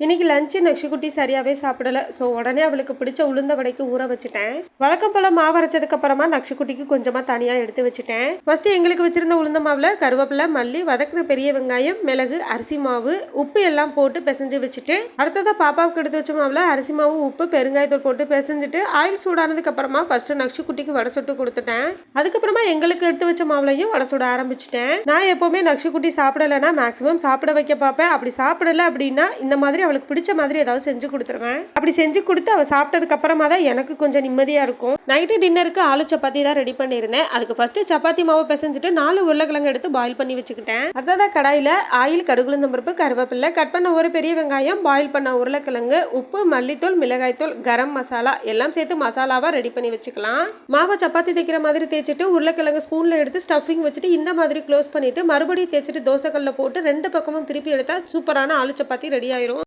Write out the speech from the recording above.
இன்னைக்கு லஞ்சு நக்ஷுக்குட்டி சரியாகவே சாப்பிடல. ஸோ உடனே அவளுக்கு பிடிச்ச உளுந்த வடைக்கு ஊற வச்சுட்டேன். வழக்கம் போல் மாவு அரைச்சதுக்கு அப்புறமா நக்ஷுக்குட்டிக்கு கொஞ்சமாக தனியாக எடுத்து வச்சுட்டேன். ஃபர்ஸ்ட் எங்களுக்கு வச்சிருந்த உளுந்த மாவில் கருவேப்பிலை, மல்லி, வதக்கின பெரிய வெங்காயம், மிளகு, அரிசி மாவு, உப்பு எல்லாம் போட்டு பிசைஞ்சு வச்சுட்டு, அடுத்ததாக பாப்பாவுக்கு எடுத்து வச்ச மாவில் அரிசி மாவு, உப்பு, பெருங்காயத்தூள் போட்டு பிசைஞ்சிட்டு ஆயில் சூடானதுக்கு அப்புறமா ஃபர்ஸ்ட் நக்ஷுக்குட்டிக்கு வடை சுட்டு கொடுத்துட்டேன். அதுக்கப்புறமா எங்களுக்கு எடுத்து வச்ச மாவுலையும் வடை சுட ஆரம்பிச்சிட்டேன். நான் எப்போவுமே நக்ஷுக்குட்டி சாப்பிடலைன்னா மேக்ஸிமம் சாப்பிட வைக்க பார்ப்பேன். அப்படி சாப்பிடல அப்படின்னா இந்த மாதிரி அவளுக்கு பிடிச்ச மாதிரி ஏதாவது செஞ்சு கொடுத்துருவேன். அப்படி செஞ்சு கொடுத்து அவள் சாப்பிட்டதுக்கு அப்புறமா தான் எனக்கு கொஞ்சம் நிம்மதியாக இருக்கும். நைட்டு டின்னருக்கு ஆலு சப்பாத்தி தான் ரெடி பண்ணியிருந்தேன். அதுக்கு ஃபர்ஸ்ட் சப்பாத்தி மாவு பிசைஞ்சிட்டு 4 உருளைக்கிழங்கு எடுத்து பாயில் பண்ணி வச்சுக்கிட்டேன். அடுத்ததாக கடாயில் ஆயில், கடுகுளுந்தம் பருப்பு, கருவேப்பிலை, கட் பண்ண ஒரு பெரிய வெங்காயம், பாயில் பண்ண உருளைக்கிழங்கு, உப்பு, மல்லித்தூள், மிளகாய்த்தூள், கரம் மசாலா எல்லாம் சேர்த்து மசாலாவாக ரெடி பண்ணி வச்சுக்கலாம். மாவை சப்பாத்தி தைக்கிற மாதிரி தேய்ச்சிட்டு உருளைக்கிழங்கு ஸ்பூனில் எடுத்து ஸ்டஃபிங் வச்சுட்டு இந்த மாதிரி க்ளோஸ் பண்ணிட்டு மறுபடியும் தேய்ச்சிட்டு தோசைக்கல்ல போட்டு 2 பக்கமும் திருப்பி எடுத்தா சூப்பரான ஆலு சப்பாத்தி ரெடி ஆயிரும்.